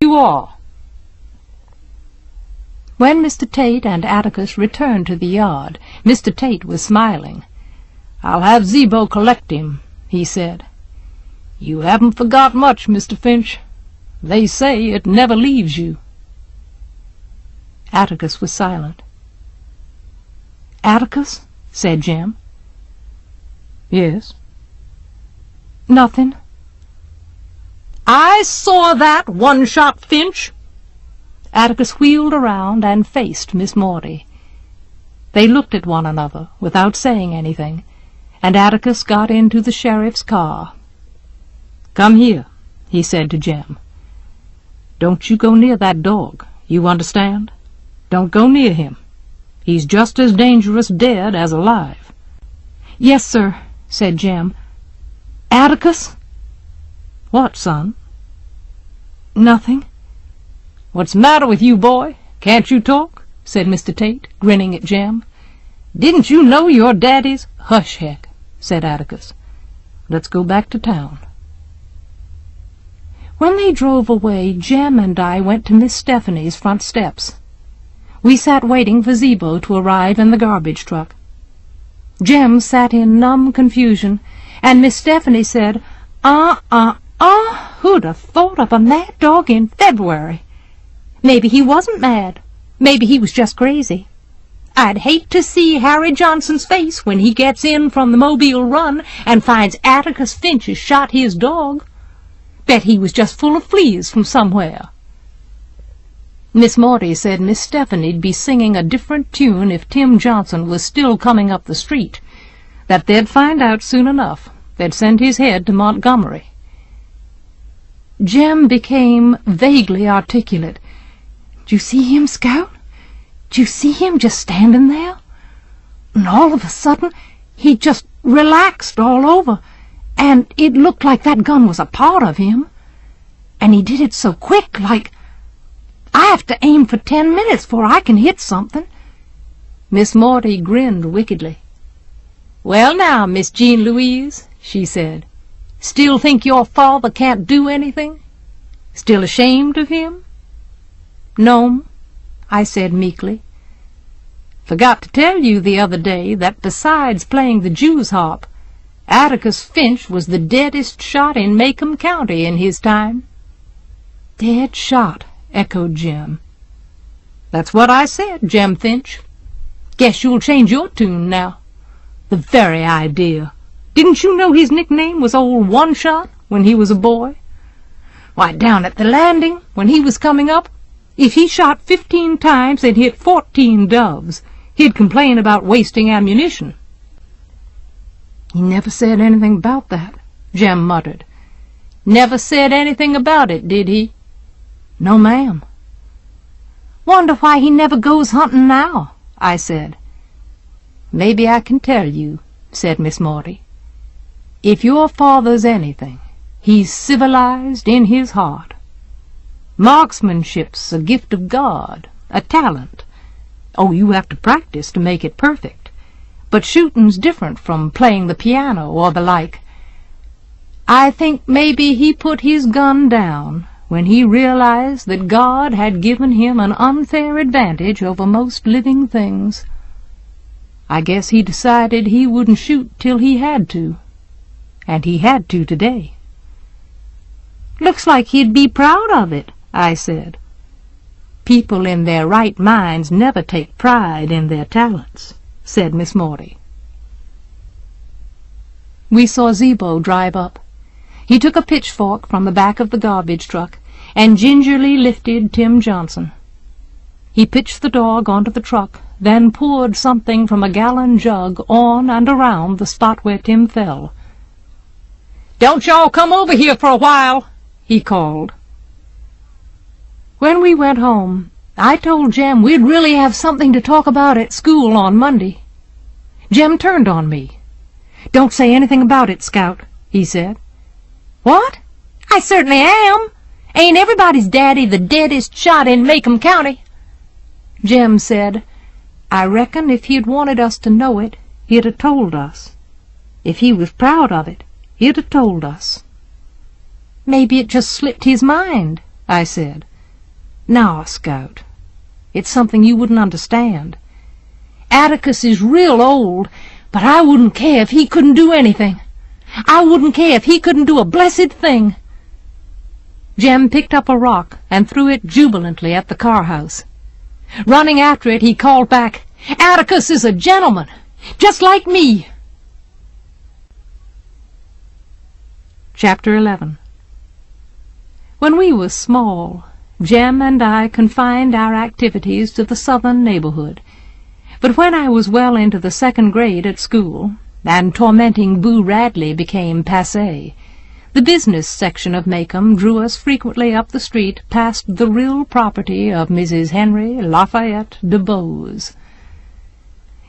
you are." When Mr. Tate and Atticus returned to the yard, Mr. Tate was smiling. "I'll have Zeebo collect him," he said. "You haven't forgot much, Mr. Finch. They say it never leaves you." Atticus was silent. "Atticus," said Jem. "Yes?" "Nothing." "I saw that one-shot Finch." Atticus wheeled around and faced Miss Morty. They looked at one another without saying anything, and Atticus got into the sheriff's car. "Come here," he said to Jem. "Don't you go near that dog, you understand? Don't go near him. He's just as dangerous dead as alive." "Yes, sir," said Jem. "Atticus?" "What, son?" "Nothing." "What's the matter with you, boy? Can't you talk?" said Mr. Tate, grinning at Jem. "Didn't you know your daddy's—" "Hush, Heck," said Atticus. "Let's go back to town." When they drove away, Jem and I went to Miss Stephanie's front steps. We sat waiting for Zeebo to arrive in the garbage truck. Jem sat in numb confusion, and Miss Stephanie said, Who'd have thought of a mad dog in February? Maybe he wasn't mad. Maybe he was just crazy. I'd hate to see Harry Johnson's face when he gets in from the Mobile Run and finds Atticus Finch has shot his dog. Bet he was just full of fleas from somewhere." Miss Morty said Miss Stephanie'd be singing a different tune if Tim Johnson was still coming up the street, that they'd find out soon enough. They'd send his head to Montgomery. Jem became vaguely articulate. "Did you see him, Scout? Did you see him just standing there? And all of a sudden, he just relaxed all over, and it looked like that gun was a part of him. And he did it so quick, like I have to aim for 10 minutes before I can hit something." Miss Morty grinned wickedly. "Well now, Miss Jean Louise," she said, "still think your father can't do anything? Still ashamed of him?" "No'm," I said meekly. "Forgot to tell you the other day that besides playing the Jew's harp, Atticus Finch was the deadest shot in Macomb County in his time." "Dead shot," echoed Jem. "That's what I said, Jem Finch. Guess you'll change your tune now. The very idea. Didn't you know his nickname was Old One-Shot when he was a boy? Why, down at the landing, when he was coming up, if he shot 15 times and hit 14 doves, he'd complain about wasting ammunition." "He never said anything about that," Jem muttered. "Never said anything about it, did he?" "No, ma'am." "Wonder why he never goes hunting now," I said. "Maybe I can tell you," said Miss Morty. "If your father's anything, he's civilized in his heart. Marksmanship's a gift of God, a talent. Oh, you have to practice to make it perfect. But shooting's different from playing the piano or the like. I think maybe he put his gun down when he realized that God had given him an unfair advantage over most living things. I guess he decided he wouldn't shoot till he had to. And he had to today." "Looks like he'd be proud of it," I said. "People in their right minds never take pride in their talents," said Miss Morty. We saw Zeebo drive up. He took a pitchfork from the back of the garbage truck and gingerly lifted Tim Johnson. He pitched the dog onto the truck, then poured something from a gallon jug on and around the spot where Tim fell. "Don't y'all come over here for a while," he called. When we went home, I told Jem we'd really have something to talk about at school on Monday. Jem turned on me. "Don't say anything about it, Scout," he said. "What? I certainly am. Ain't everybody's daddy the deadest shot in Macomb County?" Jem said, "I reckon if he'd wanted us to know it, he'd have told us. If he was proud of it, he'd have told us." "Maybe it just slipped his mind," I said. Now, Scout, it's something you wouldn't understand. Atticus is real old, but I wouldn't care if he couldn't do anything. I wouldn't care if he couldn't do a blessed thing." Jem picked up a rock and threw it jubilantly at the car-house. Running after it, he called back, "Atticus is a gentleman, just like me." Chapter 11. When we were small, Jem and I confined our activities to the southern neighborhood. But when I was well into the 2nd grade at school, and tormenting Boo Radley became passé, the business section of Macomb drew us frequently up the street past the real property of Mrs. Henry Lafayette DuBose.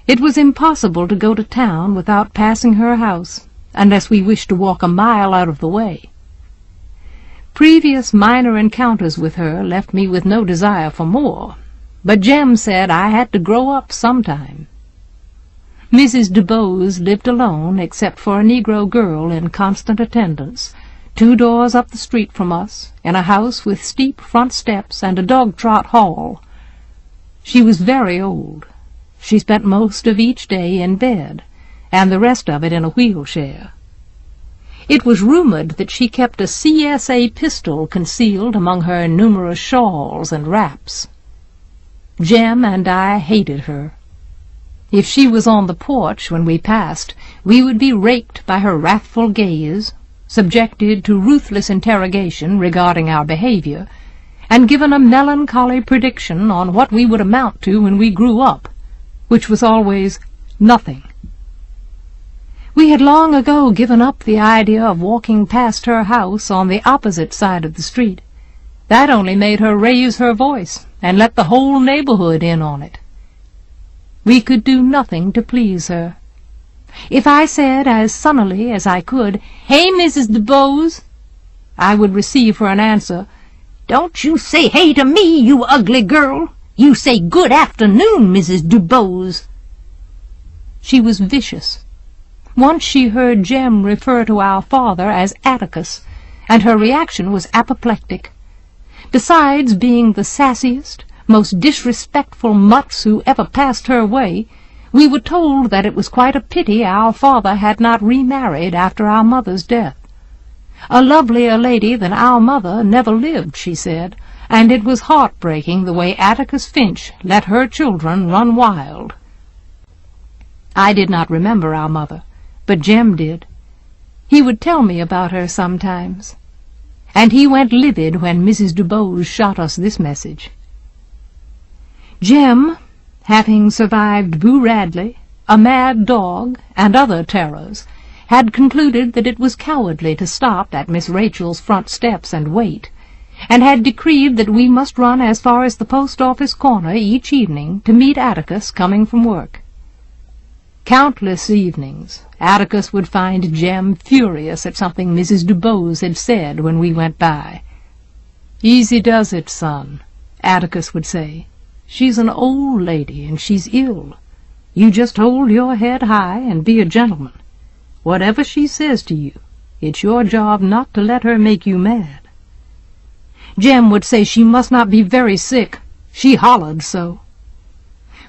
It was impossible to go to town without passing her house, unless we wished to walk a mile out of the way. Previous minor encounters with her left me with no desire for more, but Jem said I had to grow up sometime. Mrs. DuBose lived alone except for a Negro girl in constant attendance, 2 doors up the street from us, in a house with steep front steps and a dog-trot hall. She was very old. She spent most of each day in bed, and the rest of it in a wheelchair. It was rumored that she kept a CSA pistol concealed among her numerous shawls and wraps. Jem and I hated her. If she was on the porch when we passed, we would be raked by her wrathful gaze, subjected to ruthless interrogation regarding our behavior, and given a melancholy prediction on what we would amount to when we grew up, which was always nothing. We had long ago given up the idea of walking past her house on the opposite side of the street. That only made her raise her voice and let the whole neighborhood in on it. We could do nothing to please her. If I said as sunnily as I could, "Hey, Mrs. DuBose," I would receive for an answer, "Don't you say hey to me, you ugly girl. You say good afternoon, Mrs. DuBose." She was vicious. Once she heard Jem refer to our father as Atticus, and her reaction was apoplectic. Besides being the sassiest, most disrespectful mutts who ever passed her way, we were told that it was quite a pity our father had not remarried after our mother's death. A lovelier lady than our mother never lived, she said, and it was heartbreaking the way Atticus Finch let her children run wild. I did not remember our mother, but Jem did. He would tell me about her sometimes, and he went livid when Mrs. DuBose shot us this message. Jem, having survived Boo Radley, a mad dog, and other terrors, had concluded that it was cowardly to stop at Miss Rachel's front steps and wait, and had decreed that we must run as far as the post-office corner each evening to meet Atticus coming from work. Countless evenings Atticus would find Jem furious at something Mrs. DuBose had said when we went by. "Easy does it, son," Atticus would say. "She's an old lady, and she's ill. You just hold your head high and be a gentleman. Whatever she says to you, it's your job not to let her make you mad." Jem would say she must not be very sick. She hollered so.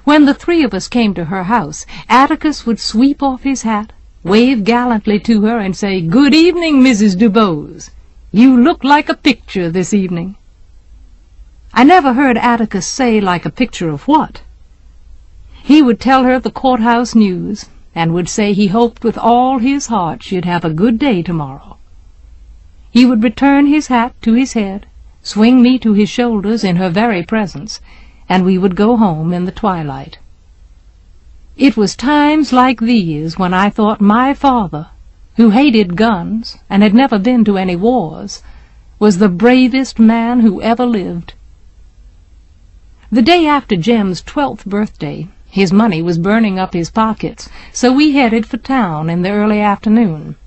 When the 3 of us came to her house, Atticus would sweep off his hat, wave gallantly to her, and say, "Good evening, Mrs. DuBose. You look like a picture this evening." I never heard Atticus say like a picture of what. He would tell her the courthouse news, and would say he hoped with all his heart she'd have a good day tomorrow. He would return his hat to his head, swing me to his shoulders in her very presence, and we would go home in the twilight. It was times like these when I thought my father, who hated guns and had never been to any wars, was the bravest man who ever lived. The day after Jem's 12th birthday, his money was burning up his pockets, so we headed for town in the early afternoon.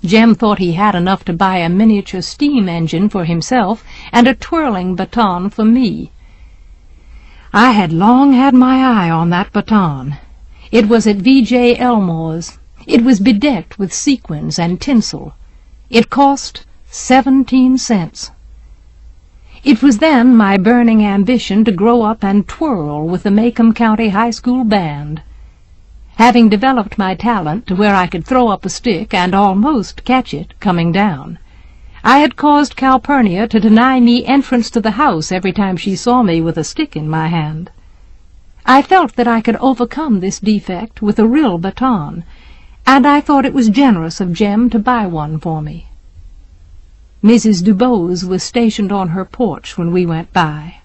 Jem thought he had enough to buy a miniature steam engine for himself and a twirling baton for me. I had long had my eye on that baton. It was at V.J. Elmore's. It was bedecked with sequins and tinsel. It cost 17 cents. It was then my burning ambition to grow up and twirl with the Macomb County High School band. Having developed my talent to where I could throw up a stick and almost catch it coming down, I had caused Calpurnia to deny me entrance to the house every time she saw me with a stick in my hand. I felt that I could overcome this defect with a real baton, and I thought it was generous of Jem to buy one for me. Mrs. DuBose was stationed on her porch when we went by.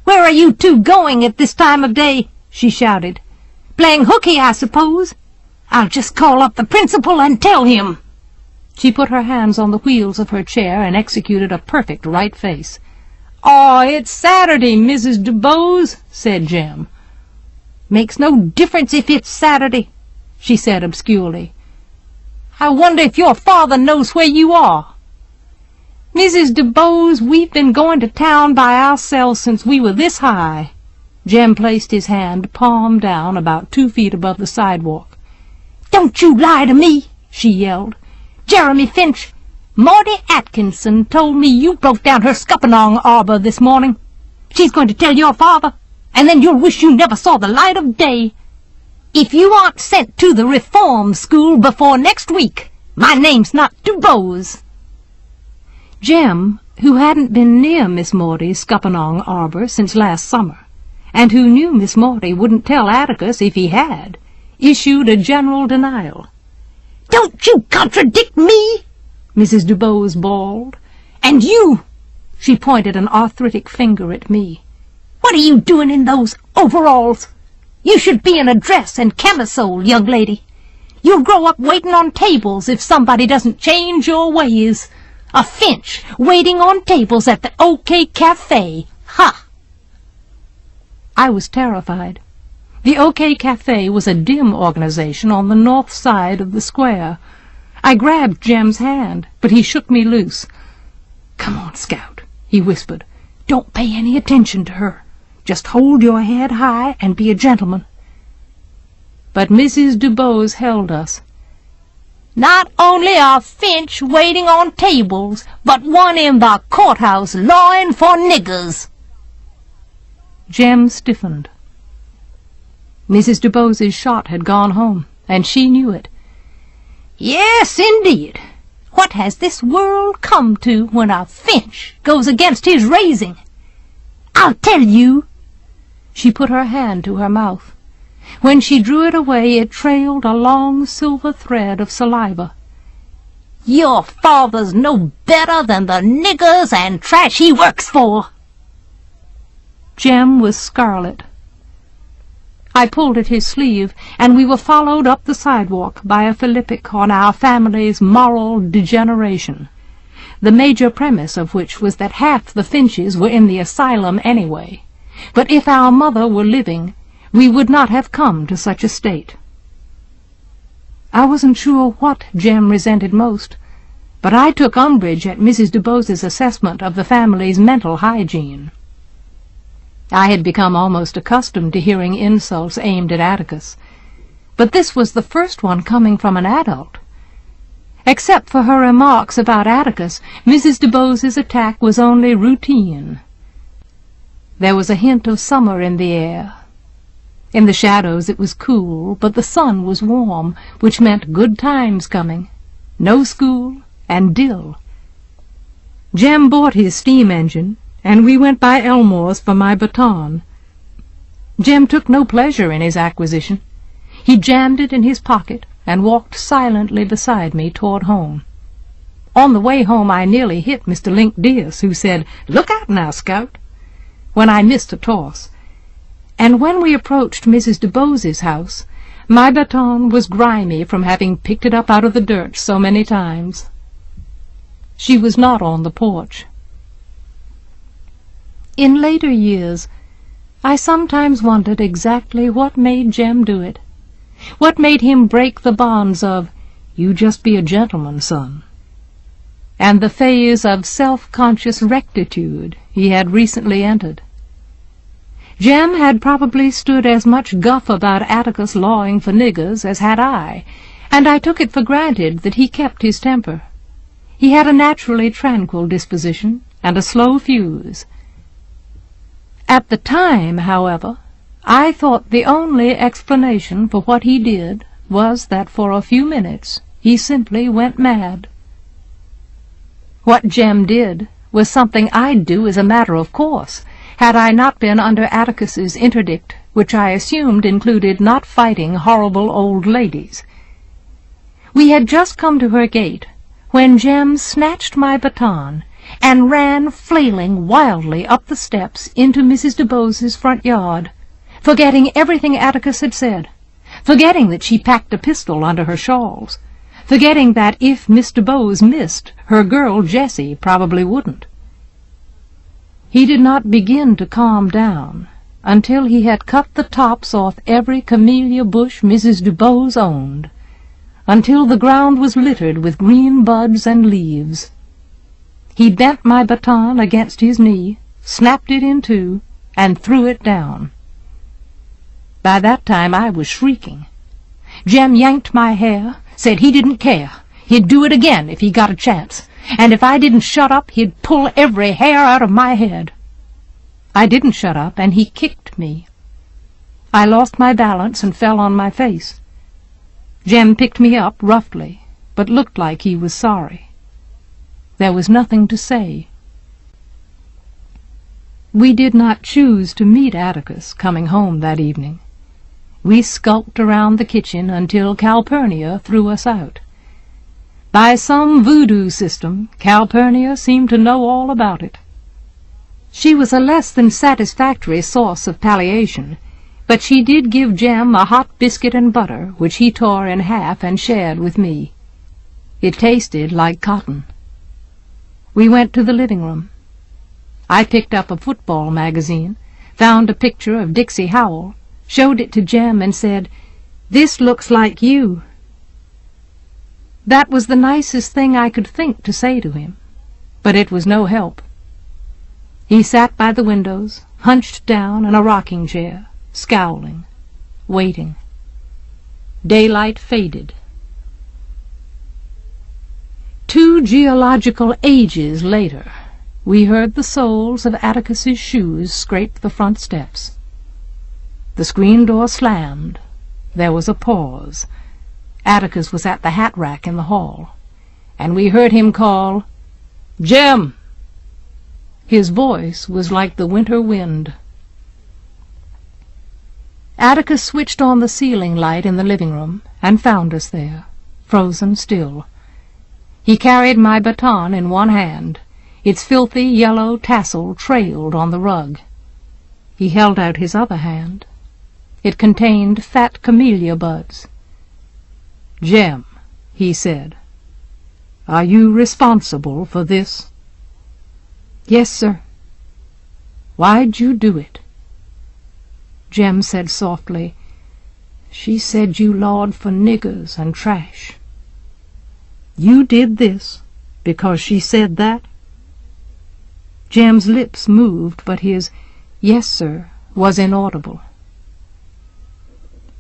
"Where are you two going at this time of day?" she shouted. "Playing hooky, I suppose? I'll just call up the principal and tell him." She put her hands on the wheels of her chair and executed a perfect right face. "Aw, it's Saturday, Mrs. DuBose," said Jem. "Makes no difference if it's Saturday," she said obscurely. "I wonder if your father knows where you are." "Mrs. DuBose, we've been going to town by ourselves since we were this high." Jem placed his hand, palm down, about 2 feet above the sidewalk. "Don't you lie to me," she yelled. "Jeremy Finch, Maudie Atkinson told me you broke down her scuppernong arbor this morning. She's going to tell your father, and then you'll wish you never saw the light of day. If you aren't sent to the reform school before next week, my name's not DuBose." Jem, who hadn't been near Miss Maudie's scuppernong arbor since last summer, and who knew Miss Maudie wouldn't tell Atticus if he had, issued a general denial. "Don't you contradict me!" Mrs. DuBose bawled. "And you!" She pointed an arthritic finger at me. "What are you doing in those overalls? You should be in a dress and camisole, young lady. You'll grow up waiting on tables if somebody doesn't change your ways. A Finch waiting on tables at the OK Cafe. Ha!" I was terrified. The OK Cafe was a dim organization on the north side of the square. I grabbed Jem's hand, but he shook me loose. "Come on, Scout," he whispered. "Don't pay any attention to her. Just hold your head high and be a gentleman." But Mrs. DuBose held us. "Not only a Finch waiting on tables, but one in the courthouse lawing for niggers." Jem stiffened. Mrs. DuBose's shot had gone home, and she knew it. "Yes, indeed. What has this world come to when a Finch goes against his raising? I'll tell you." She put her hand to her mouth. When she drew it away, it trailed a long silver thread of saliva. "Your father's no better than the niggers and trash he works for." Jem was scarlet. I pulled at his sleeve, and we were followed up the sidewalk by a philippic on our family's moral degeneration, the major premise of which was that half the Finches were in the asylum anyway, but if our mother were living, we would not have come to such a state. I wasn't sure what Jem resented most, but I took umbrage at Mrs. DuBose's assessment of the family's mental hygiene. I had become almost accustomed to hearing insults aimed at Atticus, but this was the first one coming from an adult. Except for her remarks about Atticus, Mrs. DuBose's attack was only routine. There was a hint of summer in the air. In the shadows it was cool, but the sun was warm, which meant good times coming. No school, and dill. Jem bought his steam engine, and we went by Elmore's for my baton. Jem took no pleasure in his acquisition. He jammed it in his pocket and walked silently beside me toward home. On the way home I nearly hit Mr. Link Diaz, who said, "Look out now, Scout," when I missed a toss. And when we approached Mrs. DuBose's house, my baton was grimy from having picked it up out of the dirt so many times. She was not on the porch. In later years, I sometimes wondered exactly what made Jem do it, what made him break the bonds of, "You just be a gentleman, son," and the phase of self-conscious rectitude he had recently entered. Jem had probably stood as much guff about Atticus lawing for niggers as had I, and I took it for granted that he kept his temper. He had a naturally tranquil disposition, and a slow fuse. At the time, however, I thought the only explanation for what he did was that for a few minutes he simply went mad. What Jem did was something I'd do as a matter of course, had I not been under Atticus's interdict, which I assumed included not fighting horrible old ladies. We had just come to her gate when Jem snatched my baton and ran flailing wildly up the steps into Mrs. DuBose's front yard, forgetting everything Atticus had said, forgetting that she packed a pistol under her shawls, forgetting that if Miss DuBose missed, her girl Jessie probably wouldn't. He did not begin to calm down until he had cut the tops off every camellia bush Mrs. DuBose owned, until the ground was littered with green buds and leaves. He bent my baton against his knee, snapped it in two, and threw it down. By that time I was shrieking. Jem yanked my hair, said he didn't care. He'd do it again if he got a chance, and if I didn't shut up, he'd pull every hair out of my head. I didn't shut up, and he kicked me. I lost my balance and fell on my face. Jem picked me up roughly, but looked like he was sorry. There was nothing to say. We did not choose to meet Atticus coming home that evening. We skulked around the kitchen until Calpurnia threw us out. By some voodoo system, Calpurnia seemed to know all about it. She was a less than satisfactory source of palliation, but she did give Jem a hot biscuit and butter, which he tore in half and shared with me. It tasted like cotton. We went to the living room. I picked up a football magazine, found a picture of Dixie Howell, showed it to Jem, and said, "This looks like you." That was the nicest thing I could think to say to him, but it was no help. He sat by the windows, hunched down in a rocking chair, scowling, waiting. Daylight faded. 2 geological ages later, we heard the soles of Atticus's shoes scrape the front steps. The screen door slammed. There was a pause. Atticus was at the hat rack in the hall, and we heard him call, "Jem!" His voice was like the winter wind. Atticus switched on the ceiling light in the living room and found us there, frozen still. He carried my baton in one hand. Its filthy yellow tassel trailed on the rug. He held out his other hand. It contained fat camellia buds. "Jem," he said, "are you responsible for this?" "Yes, sir." "Why'd you do it?" Jem said softly, "She said you lawed for niggers and trash." "You did this because she said that?" Jem's lips moved, but his "yes, sir" was inaudible.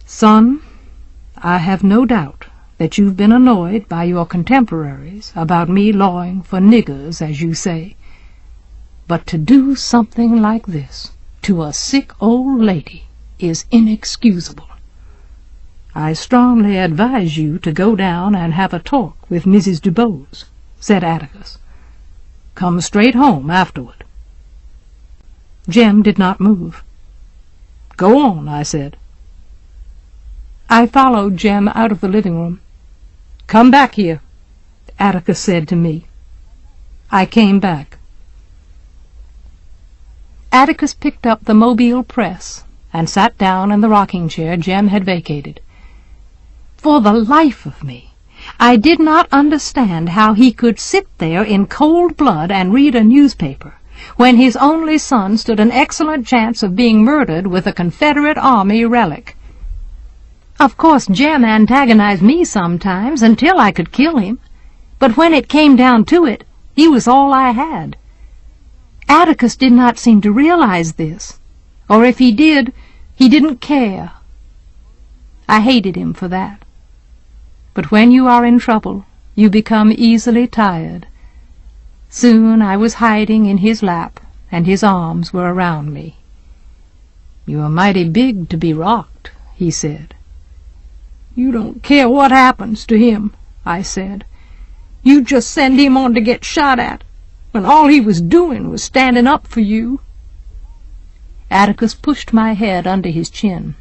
"Son, I have no doubt that you've been annoyed by your contemporaries about me lawing for niggers, as you say. But to do something like this to a sick old lady is inexcusable. I strongly advise you to go down and have a talk with Mrs. DuBose," said Atticus. "Come straight home afterward." Jem did not move. "Go on," I said. I followed Jem out of the living room. "Come back here," Atticus said to me. I came back. Atticus picked up the Mobile press and sat down in the rocking chair Jem had vacated. For the life of me, I did not understand how he could sit there in cold blood and read a newspaper when his only son stood an excellent chance of being murdered with a Confederate Army relic. Of course, Jem antagonized me sometimes until I could kill him, but when it came down to it, he was all I had. Atticus did not seem to realize this, or if he did, he didn't care. I hated him for that. But when you are in trouble, you become easily tired. Soon I was hiding in his lap, and his arms were around me. "You're mighty big to be rocked," he said. "You don't care what happens to him," I said. "You just send him on to get shot at, when all he was doing was standing up for you." Atticus pushed my head under his chin.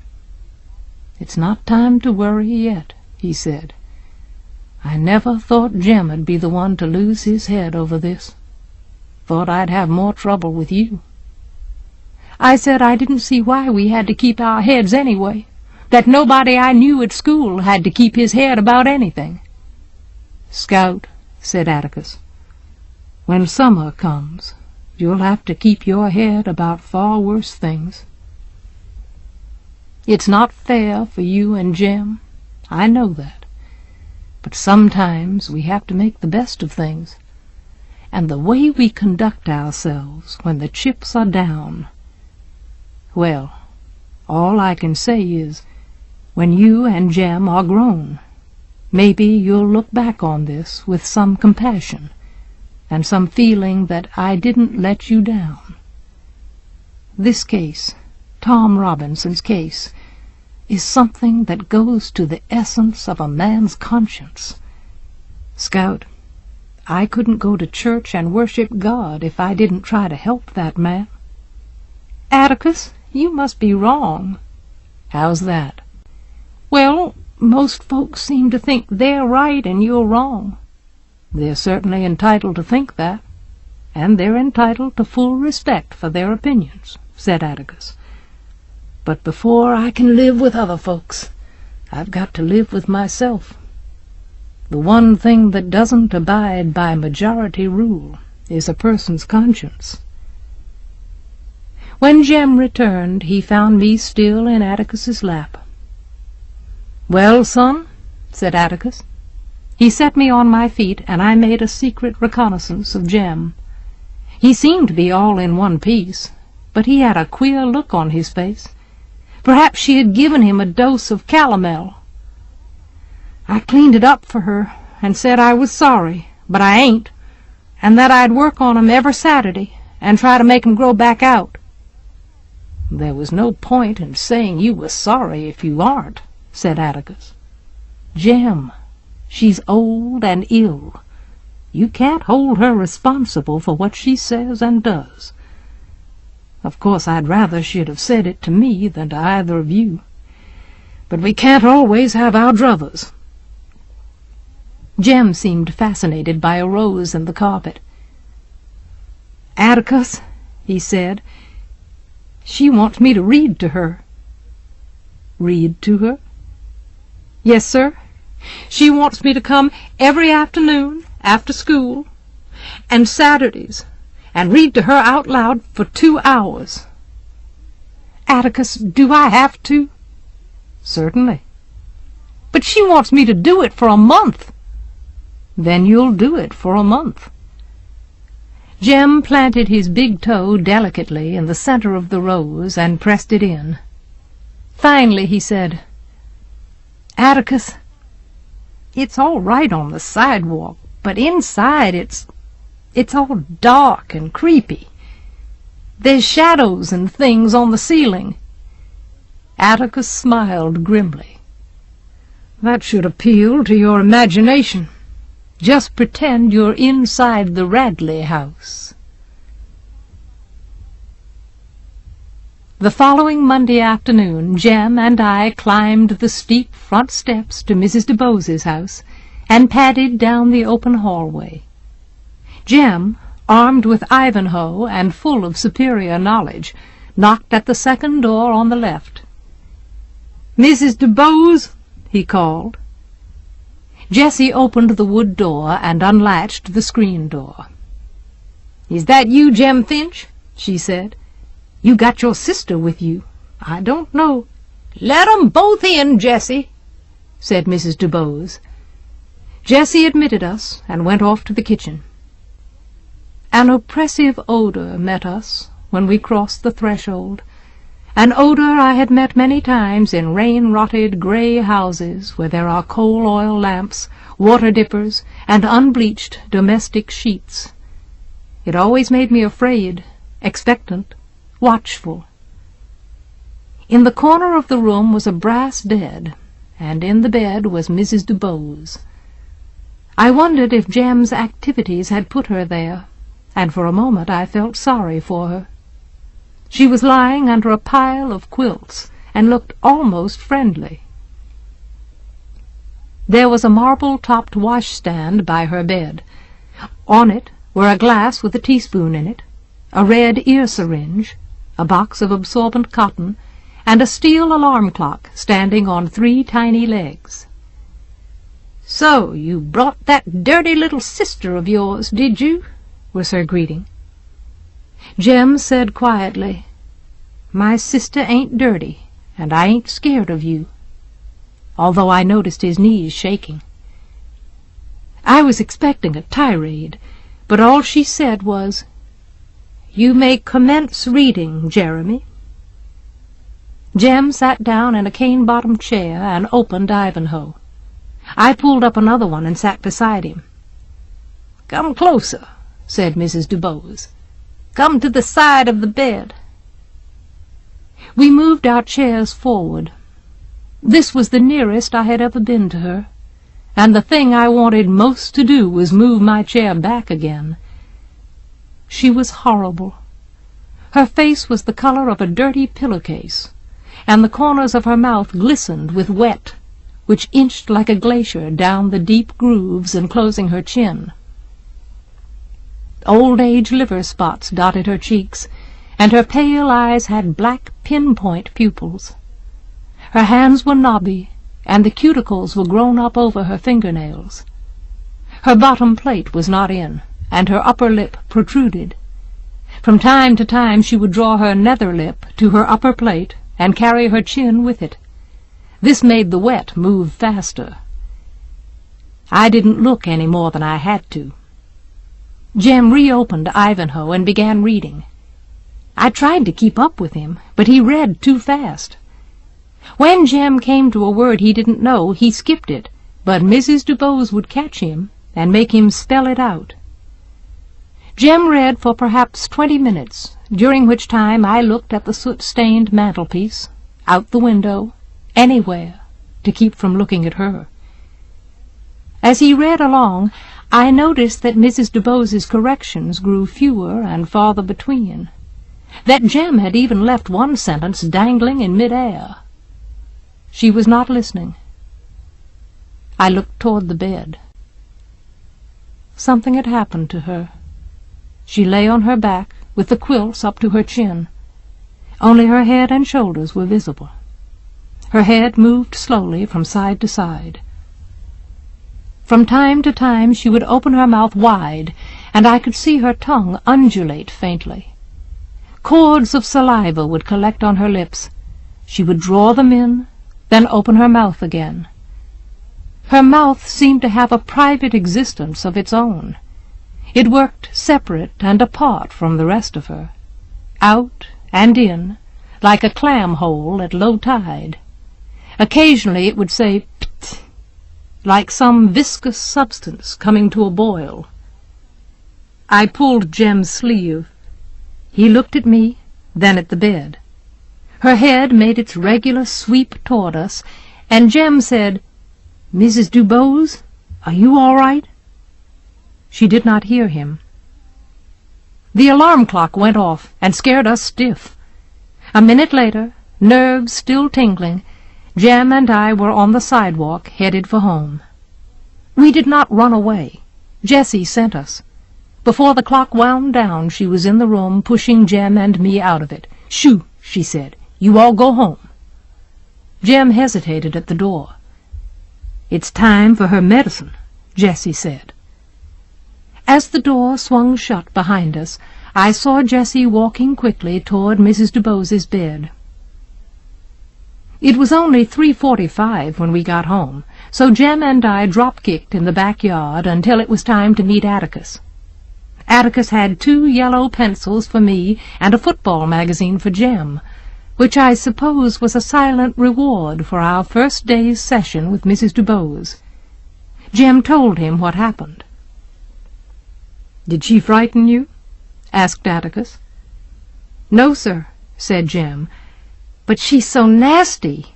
"It's not time to worry yet," he said. "I never thought Jem'd be the one to lose his head over this. Thought I'd have more trouble with you." I said I didn't see why we had to keep our heads anyway, that nobody I knew at school had to keep his head about anything. "Scout," said Atticus, "when summer comes, you'll have to keep your head about far worse things. It's not fair for you and Jem, I know that, but sometimes we have to make the best of things, and the way we conduct ourselves when the chips are down— well, all I can say is, when you and Jem are grown, maybe you'll look back on this with some compassion and some feeling that I didn't let you down. This case, Tom Robinson's case, is something that goes to the essence of a man's conscience. Scout, I couldn't go to church and worship God if I didn't try to help that man." "Atticus, you must be wrong." "How's that?" "Well, most folks seem to think they're right and you're wrong." "They're certainly entitled to think that, and they're entitled to full respect for their opinions," said Atticus. "But before I can live with other folks, I've got to live with myself. The one thing that doesn't abide by majority rule is a person's conscience." When Jem returned, he found me still in Atticus's lap. "Well, son," said Atticus. He set me on my feet, and I made a secret reconnaissance of Jem. He seemed to be all in one piece, but he had a queer look on his face. Perhaps she had given him a dose of calomel. I cleaned it up for her, and said I was sorry, but I ain't, and that I'd work on 'em every Saturday, and try to make 'em grow back out. "There was no point in saying you were sorry if you aren't," said Atticus. "Jem, she's old and ill. You can't hold her responsible for what she says and does. Of course, I'd rather she'd have said it to me than to either of you, but we can't always have our druthers." Jem seemed fascinated by a rose in the carpet. "Atticus," he said, "she wants me to read to her." "Read to her?" "Yes, sir. She wants me to come every afternoon after school, and Saturdays, and read to her out loud for 2 hours. "Atticus, do I have to?" "Certainly." "But she wants me to do it for a month." "Then you'll do it for a month." Jem planted his big toe delicately in the center of the rose and pressed it in. Finally he said, "Atticus, it's all right on the sidewalk, but inside it's all dark and creepy. There's shadows and things on the ceiling." Atticus smiled grimly. "That should appeal to your imagination. Just pretend you're inside the Radley house." The following Monday afternoon, Jem and I climbed the steep front steps to Mrs. DeBose's house and padded down the open hallway. Jem, armed with Ivanhoe and full of superior knowledge, knocked at the second door on the left. "Mrs. DeBose," he called. Jessie opened the wood door and unlatched the screen door. "Is that you, Jem Finch?" she said. "You got your sister with you. I don't know." "Let 'em both in, Jessie," said Mrs. DeBose. Jessie admitted us and went off to the kitchen. An oppressive odor met us when we crossed the threshold, an odor I had met many times in rain-rotted gray houses where there are coal-oil lamps, water-dippers, and unbleached domestic sheets. It always made me afraid, expectant, watchful. In the corner of the room was a brass bed, and in the bed was Mrs. DuBose. I wondered if Jem's activities had put her there, and for a moment I felt sorry for her. She was lying under a pile of quilts, and looked almost friendly. There was a marble-topped washstand by her bed. On it were a glass with a teaspoon in it, a red ear syringe, a box of absorbent cotton, and a steel alarm clock standing on 3 tiny legs. "So you brought that dirty little sister of yours, did you?" was her greeting. Jem said quietly, "My sister ain't dirty, and I ain't scared of you," although I noticed his knees shaking. I was expecting a tirade, but all she said was, "You may commence reading, Jeremy." Jem sat down in a cane-bottomed chair and opened Ivanhoe. I pulled up another one and sat beside him. "Come closer," said Mrs. DuBose. "Come to the side of the bed." We moved our chairs forward. This was the nearest I had ever been to her, and the thing I wanted most to do was move my chair back again. She was horrible. Her face was the color of a dirty pillowcase, and the corners of her mouth glistened with wet, which inched like a glacier down the deep grooves enclosing her chin. Old-age liver spots dotted her cheeks, and her pale eyes had black pinpoint pupils. Her hands were knobby, and the cuticles were grown up over her fingernails. Her bottom plate was not in, and her upper lip protruded. From time to time she would draw her nether lip to her upper plate and carry her chin with it. This made the wet move faster. I didn't look any more than I had to. Jem reopened Ivanhoe and began reading. I tried to keep up with him, but he read too fast. When Jem came to a word he didn't know, he skipped it, but Mrs. DuBose would catch him and make him spell it out. Jem read for perhaps 20 minutes, during which time I looked at the soot-stained mantelpiece, out the window, anywhere, to keep from looking at her. As he read along, I noticed that Mrs. DuBose's corrections grew fewer and farther between, that Jem had even left one sentence dangling in mid-air. She was not listening. I looked toward the bed. Something had happened to her. She lay on her back, with the quilts up to her chin. Only her head and shoulders were visible. Her head moved slowly from side to side. From time to time she would open her mouth wide, and I could see her tongue undulate faintly. Cords of saliva would collect on her lips. She would draw them in, then open her mouth again. Her mouth seemed to have a private existence of its own. It worked separate and apart from the rest of her, out and in, like a clam hole at low tide. Occasionally it would say "p't," like some viscous substance coming to a boil. I pulled Jem's sleeve. He looked at me, then at the bed. Her head made its regular sweep toward us, and Jem said, "Mrs. DuBose, are you all right?" She did not hear him. The alarm clock went off and scared us stiff. A minute later, nerves still tingling, Jem and I were on the sidewalk headed for home. We did not run away. Jessie sent us. Before the clock wound down, she was in the room pushing Jem and me out of it. "Shoo," she said. "You all go home." Jem hesitated at the door. "It's time for her medicine," Jessie said. As the door swung shut behind us, I saw Jessie walking quickly toward Mrs. DuBose's bed. It was only 3:45 when we got home, so Jem and I drop-kicked in the backyard until it was time to meet Atticus. Atticus had 2 yellow pencils for me and a football magazine for Jem, which I suppose was a silent reward for our first day's session with Mrs. DuBose. Jem told him what happened. "Did she frighten you?" asked Atticus. "No, sir," said Jem, "but she's so nasty.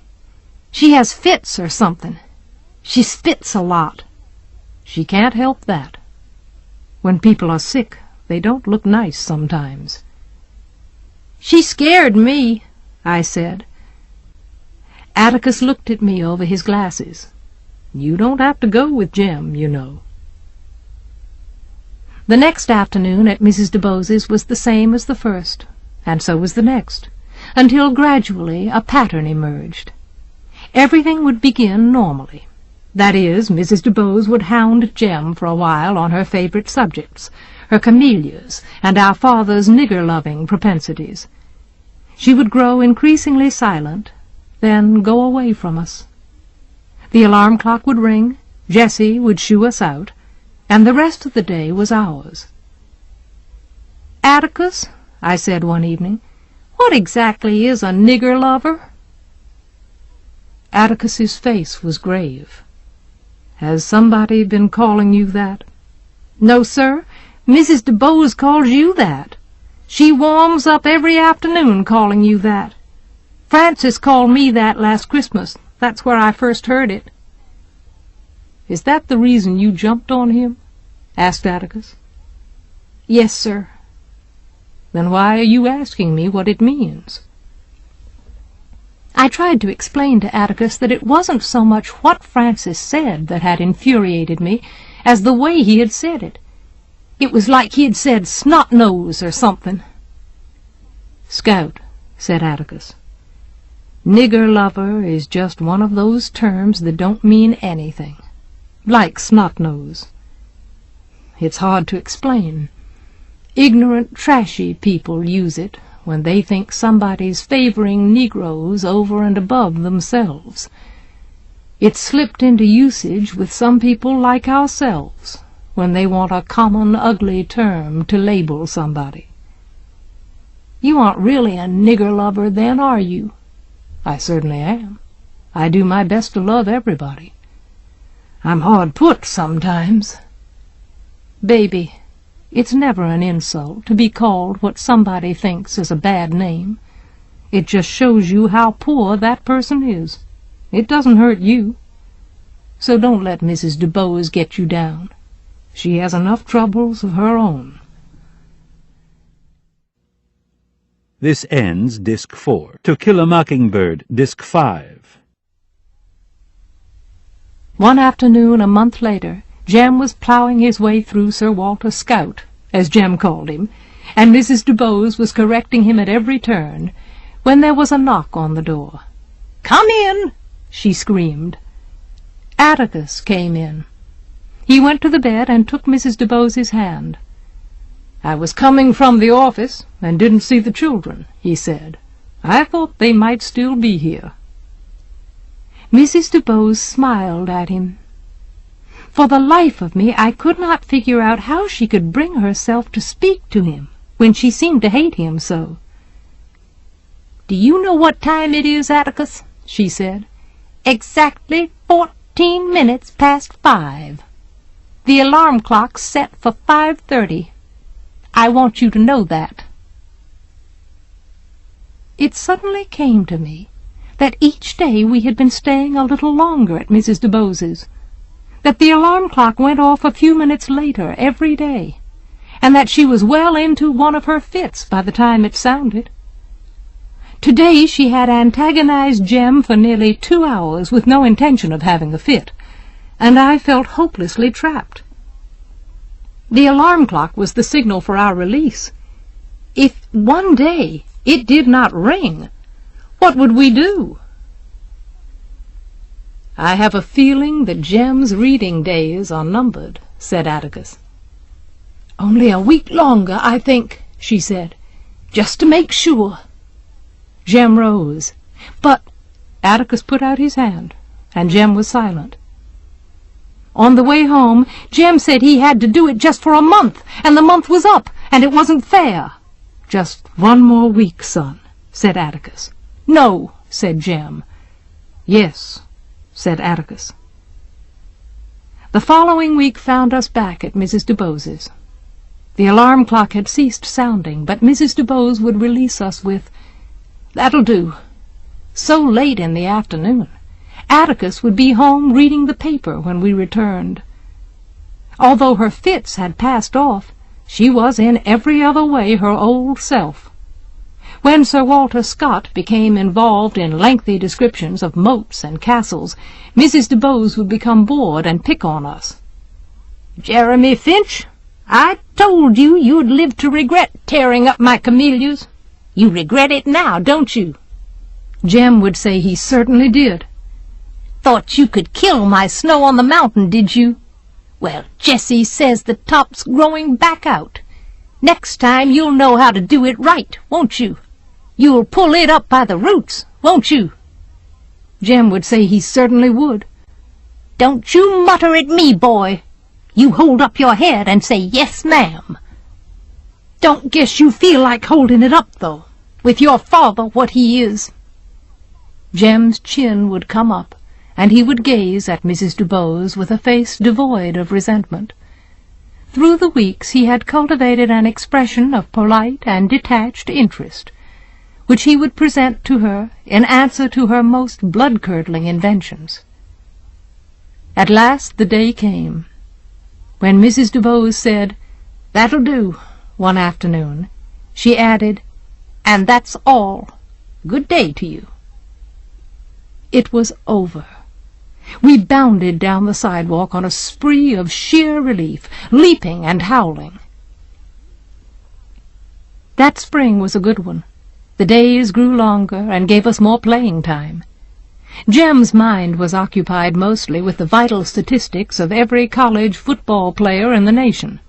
She has fits or something. She spits a lot." "She can't help that. When people are sick, they don't look nice sometimes." "She scared me," I said. Atticus looked at me over his glasses. "You don't have to go with Jem, you know." The next afternoon at Mrs. DeBose's was the same as the first, and so was the next, until gradually a pattern emerged. Everything would begin normally. That is, Mrs. DeBose would hound Jem for a while on her favorite subjects, her camellias, and our father's nigger-loving propensities. She would grow increasingly silent, then go away from us. The alarm clock would ring, Jessie would shoo us out, and the rest of the day was ours. "Atticus," I said one evening, "what exactly is a nigger-lover?" Atticus's face was grave. "Has somebody been calling you that?" "No, sir. Mrs. DeBose calls you that. She warms up every afternoon calling you that. Francis called me that last Christmas. That's where I first heard it." "Is that the reason you jumped on him?" asked Atticus. "Yes, sir." "Then why are you asking me what it means?" I tried to explain to Atticus that it wasn't so much what Francis said that had infuriated me as the way he had said it. It was like he had said snot-nose or something. "Scout," said Atticus, "nigger-lover is just one of those terms that don't mean anything, like snot-nose. It's hard to explain. Ignorant, trashy people use it when they think somebody's favoring Negroes over and above themselves. It's slipped into usage with some people like ourselves when they want a common, ugly term to label somebody." "You aren't really a nigger-lover, then, are you?" "I certainly am. I do my best to love everybody. I'm hard put sometimes." "Baby, it's never an insult to be called what somebody thinks is a bad name. It just shows you how poor that person is. It doesn't hurt you. So don't let Mrs. DeBose get you down. She has enough troubles of her own." This ends Disc 4. To Kill a Mockingbird, Disc 5. One afternoon a month later, Jem was plowing his way through Sir Walter Scout, as Jem called him, and Mrs. DeBose was correcting him at every turn, when there was a knock on the door. "Come in!" she screamed. Atticus came in. He went to the bed and took Mrs. DeBose's hand. "I was coming from the office and didn't see the children," he said. "I thought they might still be here." Mrs. DeBose smiled at him. For the life of me I could not figure out how she could bring herself to speak to him when she seemed to hate him so. "Do you know what time it is, Atticus?" she said. "Exactly 14 minutes past 5. The alarm clock's set for 5:30. I want you to know that." It suddenly came to me that each day we had been staying a little longer at Mrs. DeBose's, that the alarm clock went off a few minutes later every day, and that she was well into one of her fits by the time it sounded. Today she had antagonized Jem for nearly 2 hours with no intention of having a fit, and I felt hopelessly trapped. The alarm clock was the signal for our release. If one day it did not ring, what would we do? "I have a feeling that Jem's reading days are numbered," said Atticus. "Only a week longer, I think," she said, "just to make sure." Jem rose. "But—" Atticus put out his hand, and Jem was silent. On the way home, Jem said he had to do it just for a month, and the month was up, and it wasn't fair. "Just one more week, son," said Atticus. "No," said Jem. "Yes," said Atticus. The following week found us back at Mrs. DeBose's. The alarm clock had ceased sounding, but Mrs. DuBose would release us with, "That'll do," so late in the afternoon. Atticus would be home reading the paper when we returned. Although her fits had passed off, she was in every other way her old self. When Sir Walter Scott became involved in lengthy descriptions of moats and castles, Mrs. DuBose would become bored and pick on us. "Jeremy Finch, I told you you'd live to regret tearing up my camellias. You regret it now, don't you?" Jem would say he certainly did. "Thought you could kill my snow on the mountain, did you? Well, Jessie says the top's growing back out. Next time you'll know how to do it right, won't you? You'll pull it up by the roots, won't you?" Jem would say he certainly would. "Don't you mutter at me, boy. You hold up your head and say, 'Yes, ma'am.' Don't guess you feel like holding it up, though, with your father what he is." Jem's chin would come up, and he would gaze at Mrs. DuBose with a face devoid of resentment. Through the weeks he had cultivated an expression of polite and detached interest, which he would present to her in answer to her most blood-curdling inventions. At last the day came. When Mrs. DuBose said, "That'll do," one afternoon, she added, "And that's all. Good day to you." It was over. We bounded down the sidewalk on a spree of sheer relief, leaping and howling. That spring was a good one. The days grew longer and gave us more playing time. Jem's mind was occupied mostly with the vital statistics of every college football player in the nation.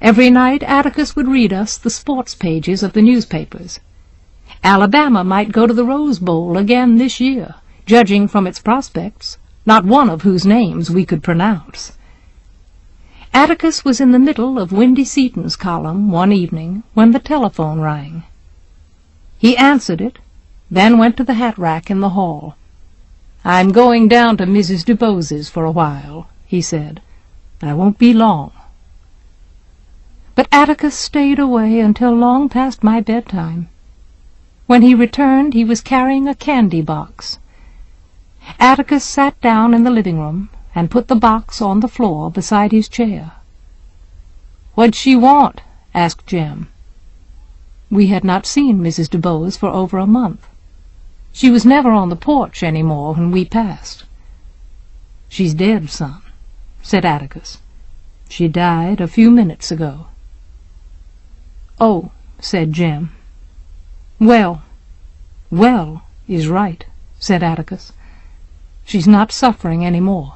Every night Atticus would read us the sports pages of the newspapers. Alabama might go to the Rose Bowl again this year, judging from its prospects, not one of whose names we could pronounce. Atticus was in the middle of Windy Seaton's column one evening when the telephone rang. He answered it, then went to the hat rack in the hall. "I'm going down to Mrs. DuBose's for a while," he said. "I won't be long." But Atticus stayed away until long past my bedtime. When he returned, he was carrying a candy box. Atticus sat down in the living room and put the box on the floor beside his chair. "What'd she want?" asked Jem. We had not seen Mrs. DuBose for over a month. She was never on the porch any more when we passed. "She's dead, son," said Atticus. "She died a few minutes ago." "Oh," said Jem. "Well is right," said Atticus. "She's not suffering any more.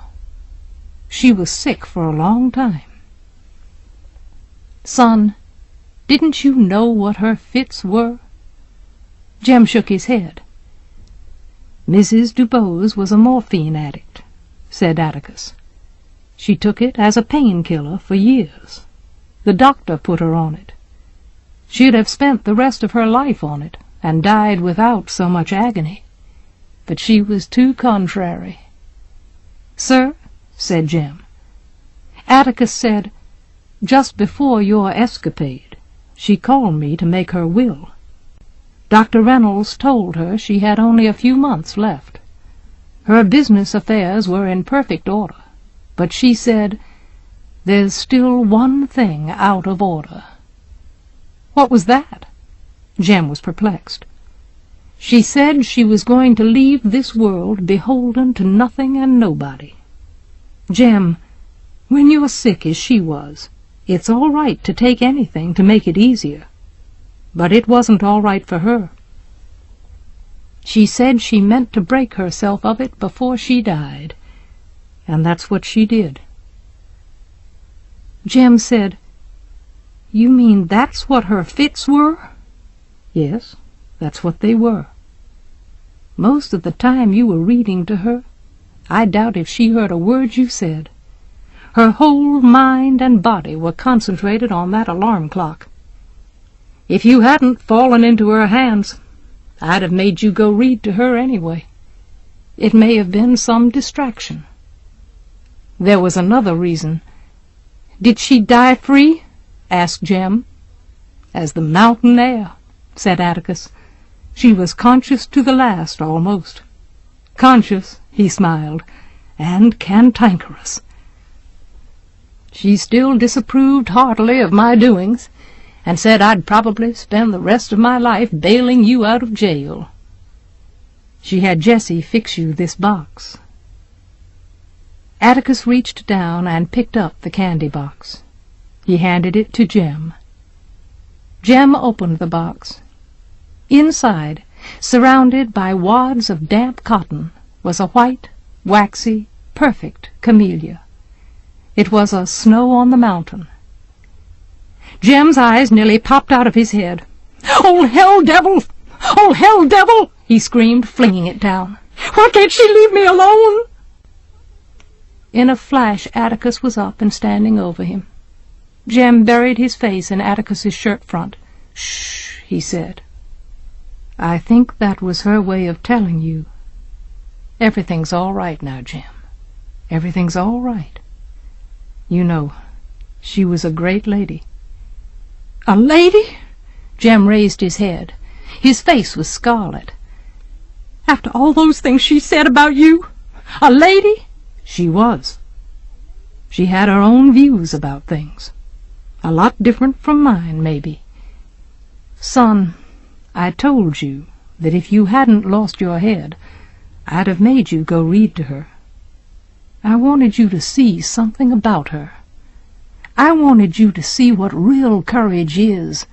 She was sick for a long time." "Son, didn't you know what her fits were?" Jem shook his head. "Mrs. DuBose was a morphine addict," said Atticus. "She took it as a painkiller for years. The doctor put her on it. She'd have spent the rest of her life on it, and died without so much agony. But she was too contrary." "Sir," said Jem. "Atticus said, just before your escapade, she called me to make her will. Dr. Reynolds told her she had only a few months left. Her business affairs were in perfect order, but she said, 'There's still one thing out of order.'" "What was that?" Jem was perplexed. "She said she was going to leave this world beholden to nothing and nobody. Jem, when you're sick as she was, it's all right to take anything to make it easier. But it wasn't all right for her. She said she meant to break herself of it before she died, and that's what she did." Jem said, "You mean that's what her fits were?" "Yes, that's what they were. Most of the time you were reading to her, I doubt if she heard a word you said. Her whole mind and body were concentrated on that alarm clock. If you hadn't fallen into her hands, I'd have made you go read to her anyway. It may have been some distraction. There was another reason. Did she die free, asked Jem. "As the mountain air," said Atticus. "She was conscious to the last, almost. Conscious," he smiled, "and cantankerous. She still disapproved heartily of my doings, and said I'd probably spend the rest of my life bailing you out of jail. She had Jessie fix you this box." Atticus reached down and picked up the candy box. He handed it to Jem. Jem opened the box. Inside, surrounded by wads of damp cotton, was a white, waxy, perfect camellia. It was a snow on the mountain. Jem's eyes nearly popped out of his head. "Oh, hell devil! Oh, hell devil!" he screamed, flinging it down. "Why can't she leave me alone?" In a flash Atticus was up and standing over him. Jem buried his face in Atticus's shirt front. "Shh," he said. "I think that was her way of telling you. Everything's all right now, Jem. Everything's all right. You know, she was a great lady." "A lady?" Jem raised his head. His face was scarlet. "After all those things she said about you? A lady?" "She was. She had her own views about things. A lot different from mine, maybe. Son, I told you that if you hadn't lost your head, I'd have made you go read to her. I wanted you to see something about her. I wanted you to see what real courage is,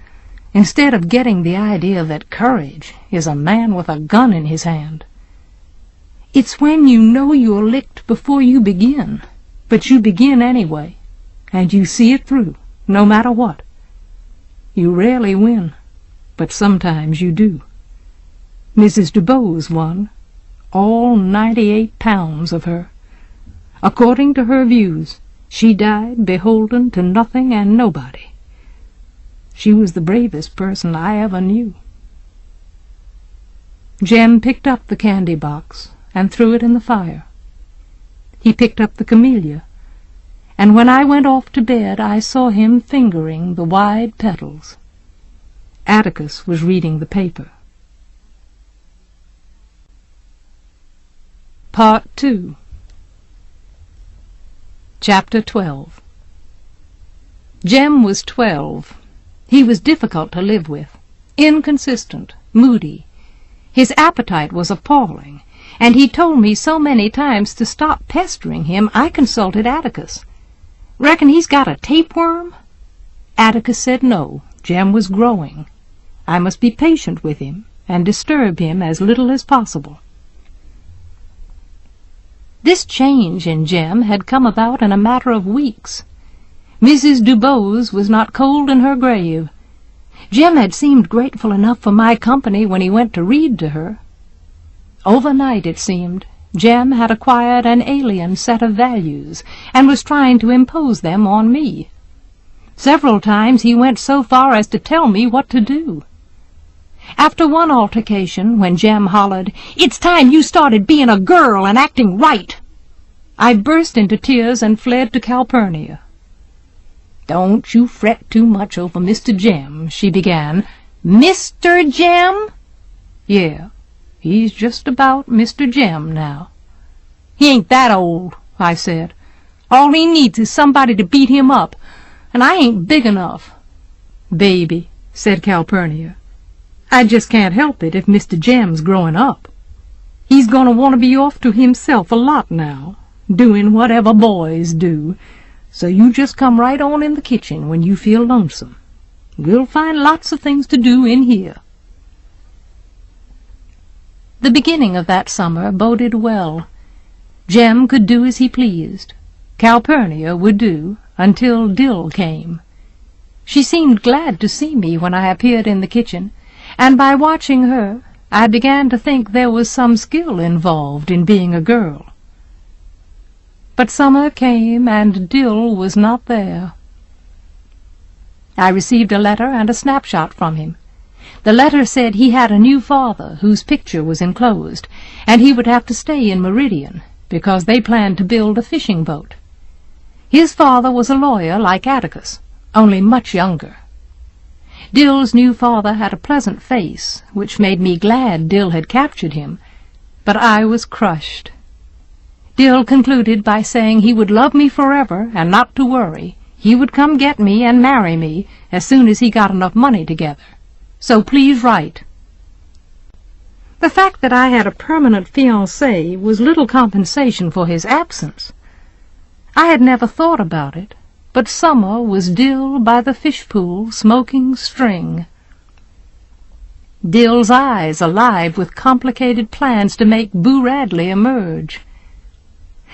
instead of getting the idea that courage is a man with a gun in his hand. It's when you know you're licked before you begin, but you begin anyway, and you see it through, no matter what. You rarely win, but sometimes you do. Mrs. DuBose won, all 98 pounds of her. According to her views, she died beholden to nothing and nobody. She was the bravest person I ever knew." Jem picked up the candy box and threw it in the fire. He picked up the camellia, and when I went off to bed I saw him fingering the wide petals. Atticus was reading the paper. Part 2. Chapter 12. Jem was 12. He was difficult to live with, inconsistent, moody. His appetite was appalling, and he told me so many times to stop pestering him I consulted Atticus. "Reckon he's got a tapeworm?" Atticus said no, Jem was growing. I must be patient with him and disturb him as little as possible. This change in Jem had come about in a matter of weeks. Mrs. DuBose was not cold in her grave. Jem had seemed grateful enough for my company when he went to read to her. Overnight, it seemed, Jem had acquired an alien set of values, and was trying to impose them on me. Several times he went so far as to tell me what to do. After one altercation, when Jem hollered, "It's time you started being a girl and acting right," I burst into tears and fled to Calpurnia. "Don't you fret too much over Mr. Jem," she began. "Mr. Jem?" "Yeah, he's just about Mr. Jem now." "He ain't that old," I said. "All he needs is somebody to beat him up, and I ain't big enough." "Baby," said Calpurnia, "I just can't help it if Mr. Jem's growing up. He's going to want to be off to himself a lot now, doing whatever boys do, so you just come right on in the kitchen when you feel lonesome. We'll find lots of things to do in here." The beginning of that summer boded well. Jem could do as he pleased. Calpurnia would do, until Dill came. She seemed glad to see me when I appeared in the kitchen, and by watching her, I began to think there was some skill involved in being a girl. But summer came, and Dill was not there. I received a letter and a snapshot from him. The letter said he had a new father whose picture was enclosed, and he would have to stay in Meridian, because they planned to build a fishing boat. His father was a lawyer like Atticus, only much younger. Dill's new father had a pleasant face, which made me glad Dill had captured him, but I was crushed. Dill concluded by saying he would love me forever and not to worry. He would come get me and marry me as soon as he got enough money together. So please write. The fact that I had a permanent fiancé was little compensation for his absence. I had never thought about it, but summer was Dill by the fish pool smoking string. Dill's eyes alive with complicated plans to make Boo Radley emerge.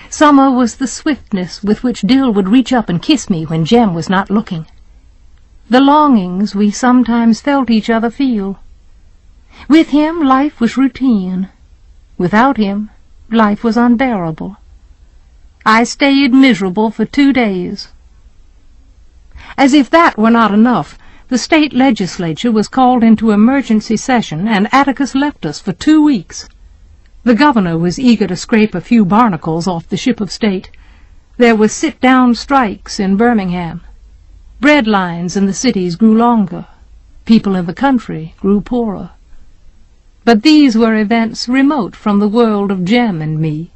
Summer was the swiftness with which Dill would reach up and kiss me when Jem was not looking. The longings we sometimes felt each other feel. With him life was routine. Without him life was unbearable. I stayed miserable for 2 days. As if that were not enough, the state legislature was called into emergency session, and Atticus left us for 2 weeks. The governor was eager to scrape a few barnacles off the ship of state. There were sit-down strikes in Birmingham. Bread lines in the cities grew longer. People in the country grew poorer. But these were events remote from the world of Jem and me.